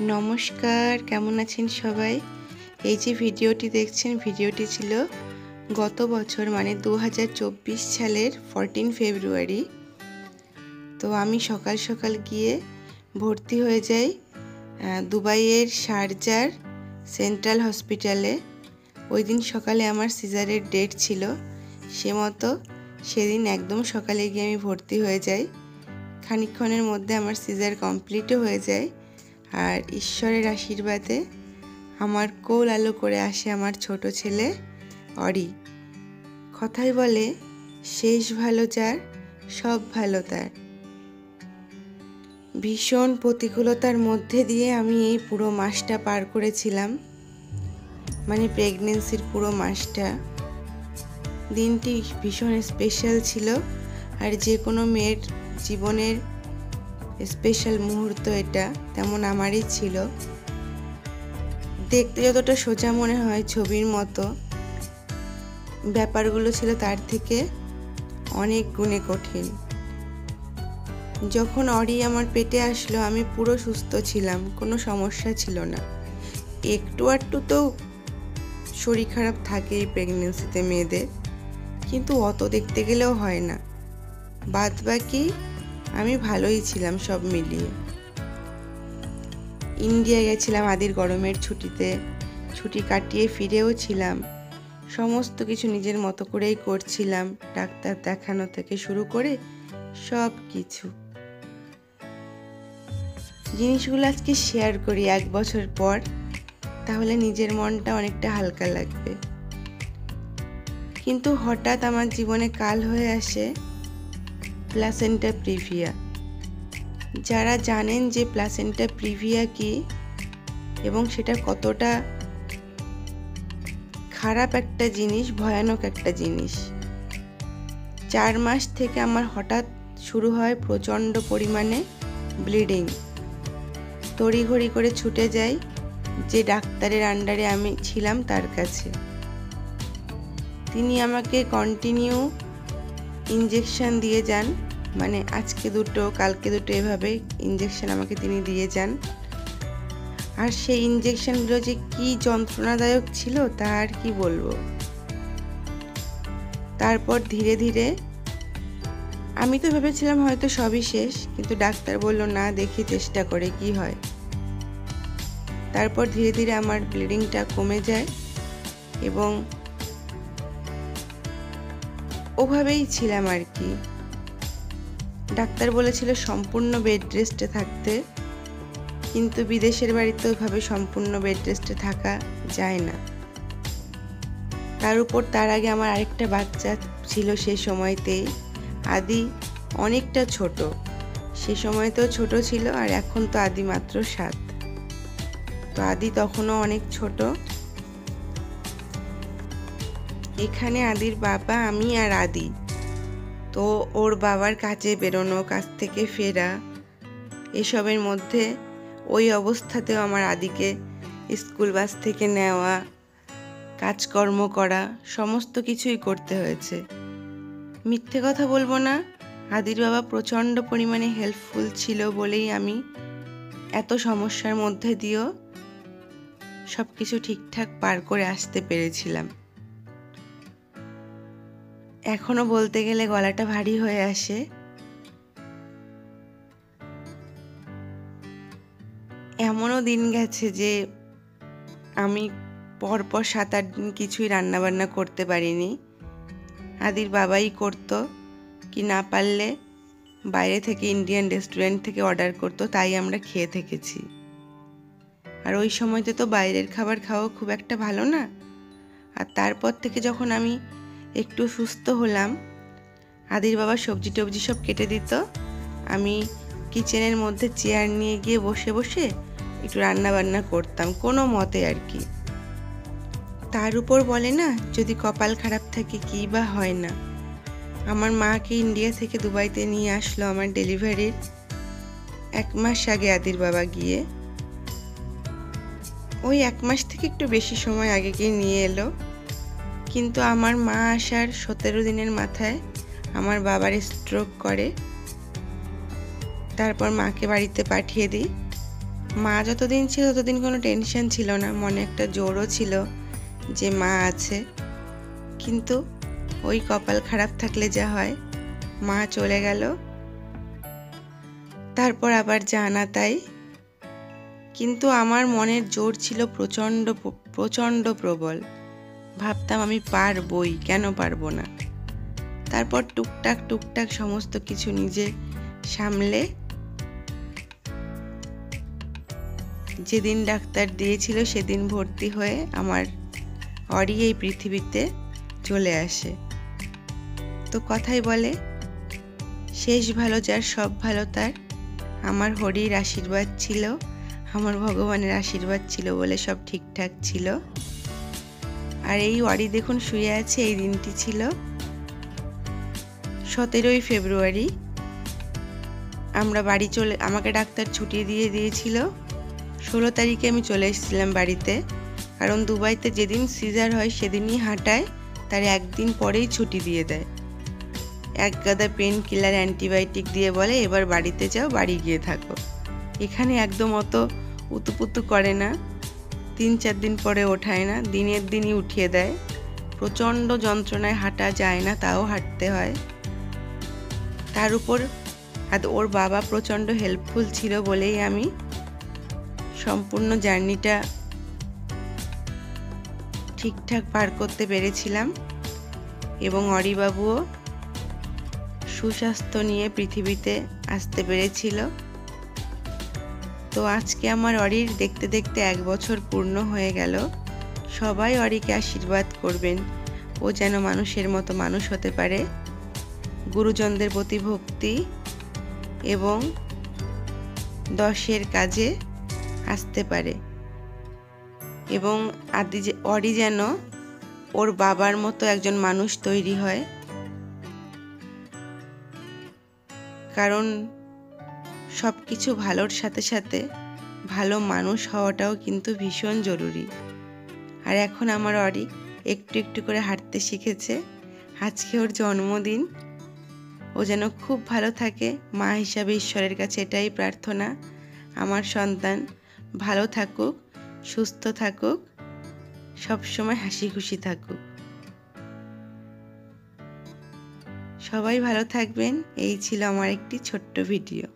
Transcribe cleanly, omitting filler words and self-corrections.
নমস্কার, কেমন আছেন সবাই? এই যে ভিডিওটি দেখছেন, ভিডিওটি ছিল গত বছর মানে 2024 সালের 14 ফেব্রুয়ারি। তো আমি সকাল সকাল গিয়ে ভর্তি হয়ে যাই দুবাইয়ের শারজার সেন্ট্রাল হসপিটালে। ওই দিন সকালে আমার সিজারের ডেট ছিল, সে মতো সেদিন একদম সকালে গিয়ে আমি ভর্তি হয়ে যাই। খানিকক্ষণের মধ্যে আমার সিজার কমপ্লিটও হয়ে যায়। আর ঈশ্বরের আশীর্বাদে আমার কোল আলো করে আসে আমার ছোট ছেলে অরি। কথাই বলে, শেষ ভালো যার, সব ভালো তার। ভীষণ প্রতিকূলতার মধ্যে দিয়ে আমি এই পুরো মাসটা পার করেছিলাম, মানে প্রেগনেন্সির পুরো মাসটা। দিনটি ভীষণ স্পেশাল ছিল, আর যে কোনো মেয়ের জীবনের স্পেশাল মুহূর্ত এটা, তেমন আমারই ছিল। দেখতে যতটা সোজা মনে হয় ছবির মতো, ব্যাপারগুলো ছিল তার থেকে অনেক গুণে কঠিন। যখন অরি আমার পেটে আসলো আমি পুরো সুস্থ ছিলাম, কোনো সমস্যা ছিল না। একটু আধটু তো শরীর খারাপ থাকে এই প্রেগনেন্সিতে মেয়েদের, কিন্তু অত দেখতে গেলেও হয় না। বাদ বাকি আমি ভালোই ছিলাম সব মিলিয়ে। ইন্ডিয়া গেছিলাম আদির গরমের ছুটিতে, ছুটি কাটিয়ে ফিরেও ছিলাম। সমস্ত কিছু নিজের মতো করেই করছিলাম, ডাক্তার দেখানো থেকে শুরু করে সব কিছু। জিনিসগুলো আজকে শেয়ার করি 1 বছর পর, তাহলে নিজের মনটা অনেকটা হালকা লাগবে। কিন্তু হঠাৎ আমার জীবনে কাল হয়ে আসে প্লাসেন্টা প্রিভিয়া। যারা জানেন যে প্লাসেন্টা প্রিভিয়া কি এবং সেটা কতটা খারাপ একটা জিনিস, ভয়ানক একটা জিনিস। 4 মাস থেকে আমার হঠাৎ শুরু হয় প্রচণ্ড পরিমাণে ব্লিডিং। তড়িঘড়ি করে ছুটে যাই যে ডাক্তারের আন্ডারে আমি ছিলাম তার কাছে। তিনি আমাকে কন্টিনিউ ইঞ্জেকশন দিয়ে যান, মানে আজকে 2 কালকে 2 এভাবে ইঞ্জেকশন আমাকে তিনি দিয়ে যান। আর সেই ইঞ্জেকশনগুলো যে কি যন্ত্রণাদায়ক ছিল তা আর কি বলবো। তারপর ধীরে ধীরে আমি তো ভেবেছিলাম হয়তো সবই শেষ, কিন্তু ডাক্তার বলল না, দেখি চেষ্টা করে কি হয়। তারপর ধীরে ধীরে আমার ব্লিডিংটা কমে যায় এবং ওভাবেই ছিলাম আর কি। ডাক্তার বলেছিল সম্পূর্ণ বেড রেস্টে থাকতে, কিন্তু বিদেশের বাড়িতে ওইভাবে সম্পূর্ণ বেড রেস্টে থাকা যায় না। তার উপর তার আগে আমার আরেকটা বাচ্চা ছিল সে সময়তেই, আদি অনেকটা ছোট। সে সময়তেও ছোট ছিল, আর এখন তো আদি মাত্র 7। তো আদি তখনও অনেক ছোট। এখানে আদির বাবা, আমি আর আদি। তো ওর বাবার কাজে বেরোনো, কাজ থেকে ফেরা, এসবের মধ্যে ওই অবস্থাতেও আমার আদিকে স্কুল বাস থেকে নেওয়া, কাজকর্ম করা, সমস্ত কিছুই করতে হয়েছে। মিথ্যে কথা বলবো না, আদির বাবা প্রচণ্ড পরিমাণে হেল্পফুল ছিল বলেই আমি এত সমস্যার মধ্যে দিয়েও সব কিছু ঠিকঠাক পার করে আসতে পেরেছিলাম। এখনো বলতে গেলে গলাটা ভারী হয়ে আসে। এমনও দিন গেছে যে আমি পরপর 7-8 দিন কিছুই রান্নাবান্না করতে পারিনি। আদির বাবাই করতো, কি না পারলে বাইরে থেকে ইন্ডিয়ান রেস্টুরেন্ট থেকে অর্ডার করতো, তাই আমরা খেয়ে থেকেছি। আর ওই সময়তে তো বাইরের খাবার খাওয়া খুব একটা ভালো না। আর তারপর থেকে যখন আমি একটু সুস্থ হলাম, আদির বাবা সবজি টবজি সব কেটে দিত, আমি কিচেনের মধ্যে চেয়ার নিয়ে গিয়ে বসে বসে একটু রান্না বান্না করতাম কোনো মতে আর কি। তার উপর বলে না, যদি কপাল খারাপ থাকে কী বা হয় না। আমার মাকে ইন্ডিয়া থেকে দুবাইতে নিয়ে আসলো আমার ডেলিভারির 1 মাস আগে আদির বাবা গিয়ে। ওই 1 মাস থেকে একটু বেশি সময় আগে গিয়ে নিয়ে এলো, কিন্তু আমার মা আসার 17 দিনের মাথায় আমার বাবার স্ট্রোক করে। তারপর মাকে বাড়িতে পাঠিয়ে দিই। মা যতদিন ছিল ততদিন কোনো টেনশন ছিল না, মনে একটা জোরও ছিল যে মা আছে। কিন্তু ওই কপাল খারাপ থাকলে যা হয়, মা চলে গেল, তারপর আবার জানা তাই। কিন্তু আমার মনের জোর ছিল প্রচণ্ড প্রচণ্ড প্রবল। ভাবতাম আমি পারবই, কেন পারবো না। তারপর টুকটাক টুকটাক সমস্ত কিছু নিজে সামলে যেদিন ডাক্তার দিয়েছিল সেদিন ভর্তি হয়ে আমার অরি এই পৃথিবীতে চলে আসে। তো কথাই বলে, শেষ ভালো যার সব ভালো তার। আমার হরির আশীর্বাদ ছিল, আমার ভগবানের আশীর্বাদ ছিল বলে সব ঠিকঠাক ছিল। আর এই অরি দেখুন শুয়ে আছে। এই দিনটি ছিল 17ই ফেব্রুয়ারি। আমাকে ডাক্তার ছুটি দিয়ে দিয়েছিল। 16 তারিখে আমি চলে এসেছিলাম বাড়িতে, কারণ দুবাইতে যেদিন সিজার হয় সেদিনই হাঁটায়, তার একদিন পরেই ছুটি দিয়ে দেয়। এক গাদা পেন কিলার অ্যান্টিবায়োটিক দিয়ে বলে এবার বাড়িতে যাও, বাড়ি গিয়ে থাকো। এখানে একদম অত উতুপুতু করে না, 3-4 দিন পরে ওঠায় না, দিনের দিনই উঠিয়ে দেয়। প্রচণ্ড যন্ত্রণায় হাঁটা যায় না, তাও হাঁটতে হয়। তার উপর ওর বাবা প্রচণ্ড হেল্পফুল ছিল বলেই আমি সম্পূর্ণ জার্নিটা ঠিকঠাক পার করতে পেরেছিলাম, এবং অরিবাবুও সুস্বাস্থ্য নিয়ে পৃথিবীতে আসতে পেরেছিল। তো আজকে আমার অরির দেখতে দেখতে 1 বছর পূর্ণ হয়ে গেল। সবাই অরিকে আশীর্বাদ করবেন, ও যেন মানুষের মতো মানুষ হতে পারে, গুরুজনদের প্রতি ভক্তি এবং 10-এর কাজে আসতে পারে, এবং অরি যেন ওর বাবার মতো একজন মানুষ তৈরি হয়। কারণ সব কিছু ভালোর সাথে সাথে ভালো মানুষ হওয়াটাও কিন্তু ভীষণ জরুরি। আর এখন আমার অরি একটু একটু করে হাঁটতে শিখেছে। আজকে ওর জন্মদিন, ও যেন খুব ভালো থাকে। মা হিসাবে ঈশ্বরের কাছে এটাই প্রার্থনা, আমার সন্তান ভালো থাকুক, সুস্থ থাকুক, সবসময় হাসি খুশি থাকুক। সবাই ভালো থাকবেন। এই ছিল আমার একটি ছোট্ট ভিডিও।